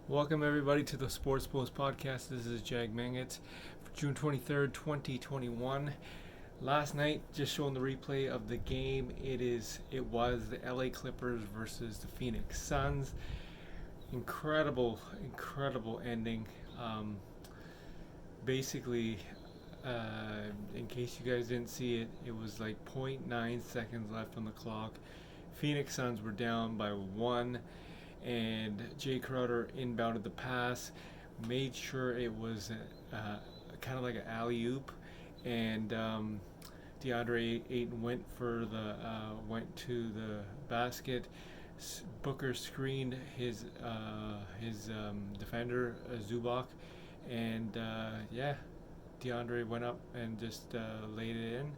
Welcome everybody to the Sports Post Podcast. This is Jag Mangits for June 23rd, 2021. Last night, just showing the replay of the game. It was the LA Clippers versus the Phoenix Suns. Incredible ending. Basically, in case you guys didn't see it, it was like 0.9 seconds left on the clock. Phoenix Suns were down by one, and Jay Crowder inbounded the pass, made sure it was kind of like an alley-oop, and DeAndre Ayton went to the basket. Booker screened his defender Zubac, and DeAndre went up and just laid it in,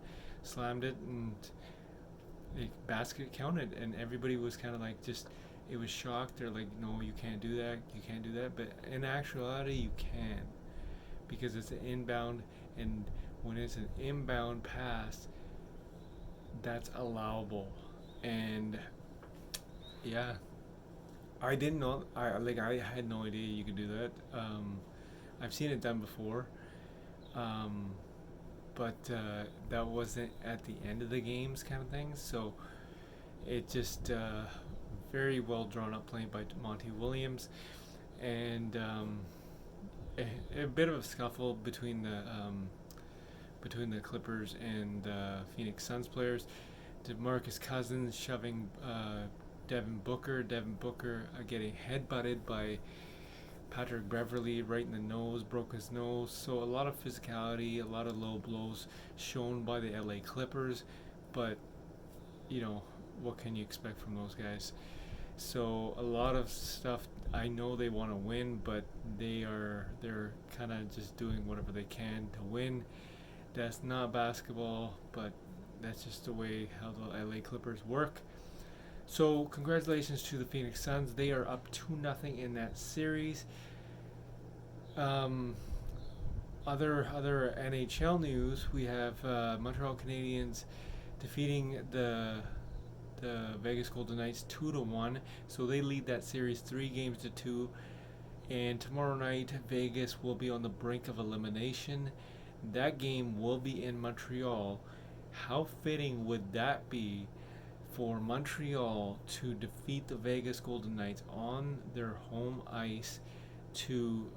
slammed it, and the basket counted. And everybody was kind of like it was shocked. They're like, no, you can't do that. You can't do that. But in actuality, you can, because it's an inbound, and when it's an inbound pass, that's allowable. And yeah, I didn't know. I had no idea you could do that. I've seen it done before, but that wasn't at the end of the games kind of thing. So it just very well drawn up play by Monty Williams, and a bit of a scuffle between the Clippers and Phoenix Suns players. DeMarcus Cousins shoving Devin Booker. Devin Booker getting headbutted by Patrick Beverley right in the nose, broke his nose. So a lot of physicality, a lot of low blows shown by the LA Clippers, but what can you expect from those guys? So a lot of stuff. I know they want to win, but they're kind of just doing whatever they can to win. That's not basketball, but that's just the way how the LA Clippers work. So congratulations to the Phoenix Suns. They are up 2-0 in that series. Other NHL news, we have Montreal Canadiens defeating the Vegas Golden Knights 2-1. So they lead that series 3-2. And tomorrow night, Vegas will be on the brink of elimination. That game will be in Montreal. How fitting would that be for Montreal to defeat the Vegas Golden Knights on their home ice to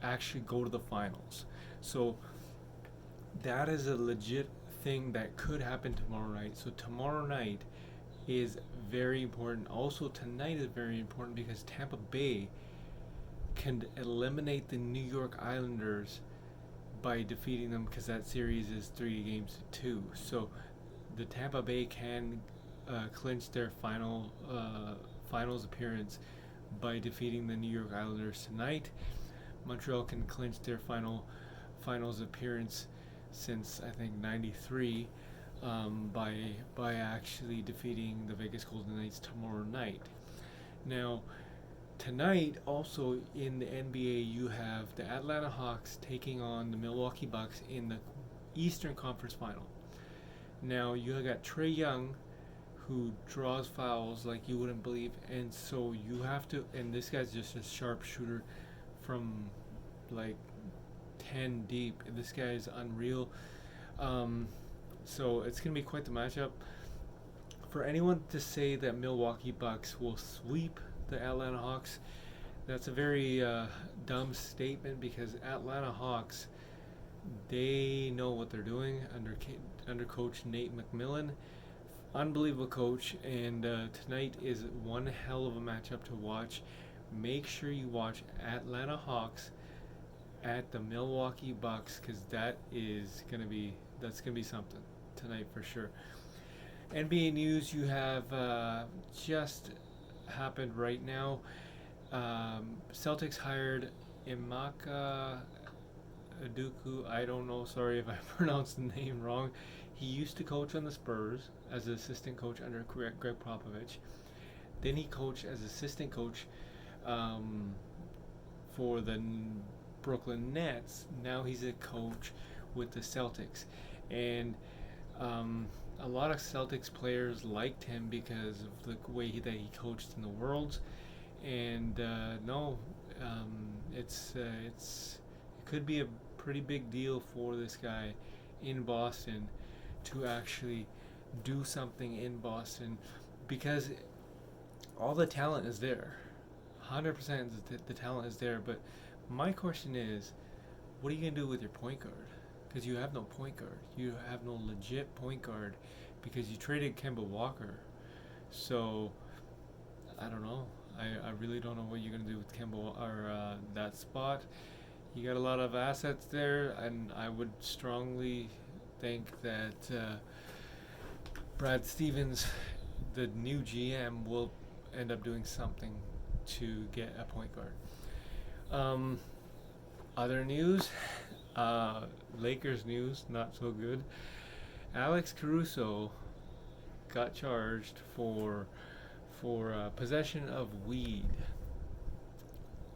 actually go to the finals? So that is a legit thing that could happen tomorrow night. So tomorrow night is very important. Also tonight is very important because Tampa Bay can eliminate the New York Islanders by defeating them, because that series is 3-2. So the Tampa Bay can clinch their finals appearance by defeating the New York Islanders tonight. Montreal can clinch their finals appearance since I think '93 by actually defeating the Vegas Golden Knights tomorrow night. Now, tonight also in the NBA, you have the Atlanta Hawks taking on the Milwaukee Bucks in the Eastern Conference Final. Now you got Trae Young, who draws fouls like you wouldn't believe, and so you have to. And this guy's just a sharpshooter from like 10 deep. This guy is unreal. So it's gonna be quite the matchup. For anyone to say that Milwaukee Bucks will sweep the Atlanta Hawks, that's a very dumb statement, because Atlanta Hawks, they know what they're doing under Coach Nate McMillan. Unbelievable coach, and tonight is one hell of a matchup to watch. Make sure you watch Atlanta Hawks at the Milwaukee Bucks, because that's gonna be something tonight for sure. NBA news, you have just happened right now. Celtics hired Imaka Aduku. I don't know, sorry if I pronounced the name wrong. He used to coach on the Spurs as an assistant coach under Greg Popovich. Then he coached as assistant coach for the Brooklyn Nets. Now he's a coach with the Celtics. And a lot of Celtics players liked him because of the way that he coached in the Worlds. And no, It could be a pretty big deal for this guy in Boston to actually do something in Boston, because all the talent is there. 100% the talent is there, but my question is, what are you going to do with your point guard? Because you have no point guard. You have no legit point guard because you traded Kemba Walker. So, I don't know. I really don't know what you're going to do with Kemba or that spot. You got a lot of assets there, and I would strongly think that Brad Stevens, the new GM, will end up doing something to get a point guard. Other news, Lakers news, not so good. Alex Caruso got charged for possession of weed,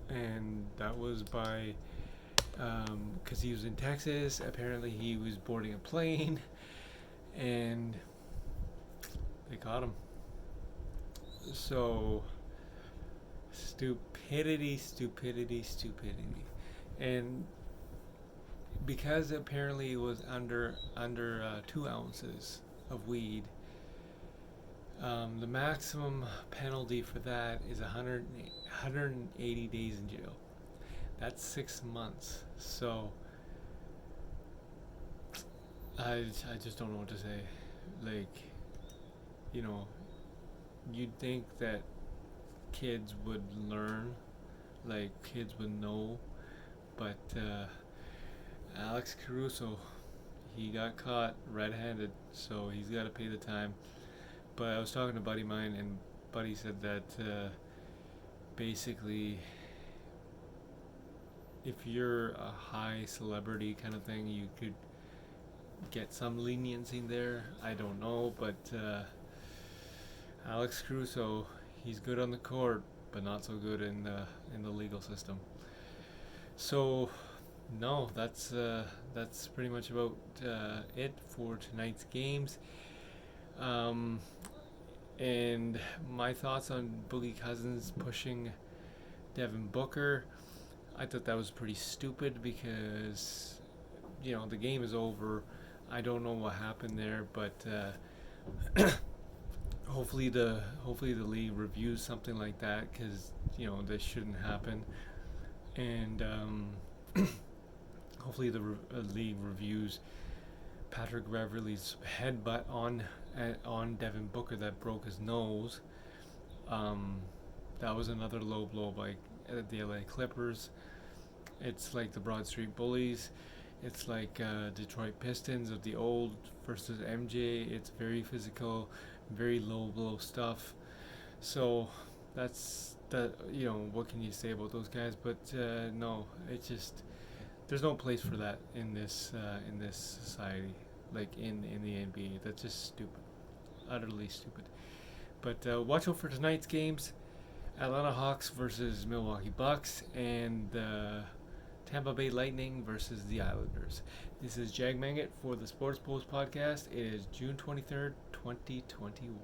and that was by because he was in Texas. Apparently, he was boarding a plane, and they caught him. So stupidity, and because apparently it was under 2 ounces of weed, the maximum penalty for that is 180 days in jail. That's 6 months. So I just don't know what to say. Like, you'd think that kids would learn, like kids would know, but Alex Caruso, he got caught red-handed, so he's got to pay the time. But I was talking to a buddy of mine, and buddy said that basically, if you're a high celebrity kind of thing, you could get some leniency there. I don't know, but Alex Caruso, he's good on the court, but not so good in the legal system. So, no, that's pretty much about it for tonight's games. And my thoughts on Boogie Cousins pushing Devin Booker, I thought that was pretty stupid because, the game is over. I don't know what happened there, but hopefully the league reviews something like that, because this shouldn't happen, and hopefully the league reviews Patrick Beverley's headbutt on Devin Booker that broke his nose. That was another low blow by the LA Clippers. It's like the Broad Street Bullies. It's like Detroit Pistons of the old versus MJ. It's very physical, very low blow stuff. So that's that. What can you say about those guys? But no, it's just there's no place for that in this society, like in the NBA. That's just stupid, utterly stupid. But watch out for tonight's games: Atlanta Hawks versus Milwaukee Bucks, and Tampa Bay Lightning versus the Islanders. This is Jag Mangat for the Sports Post podcast. It is June 23rd, 2021.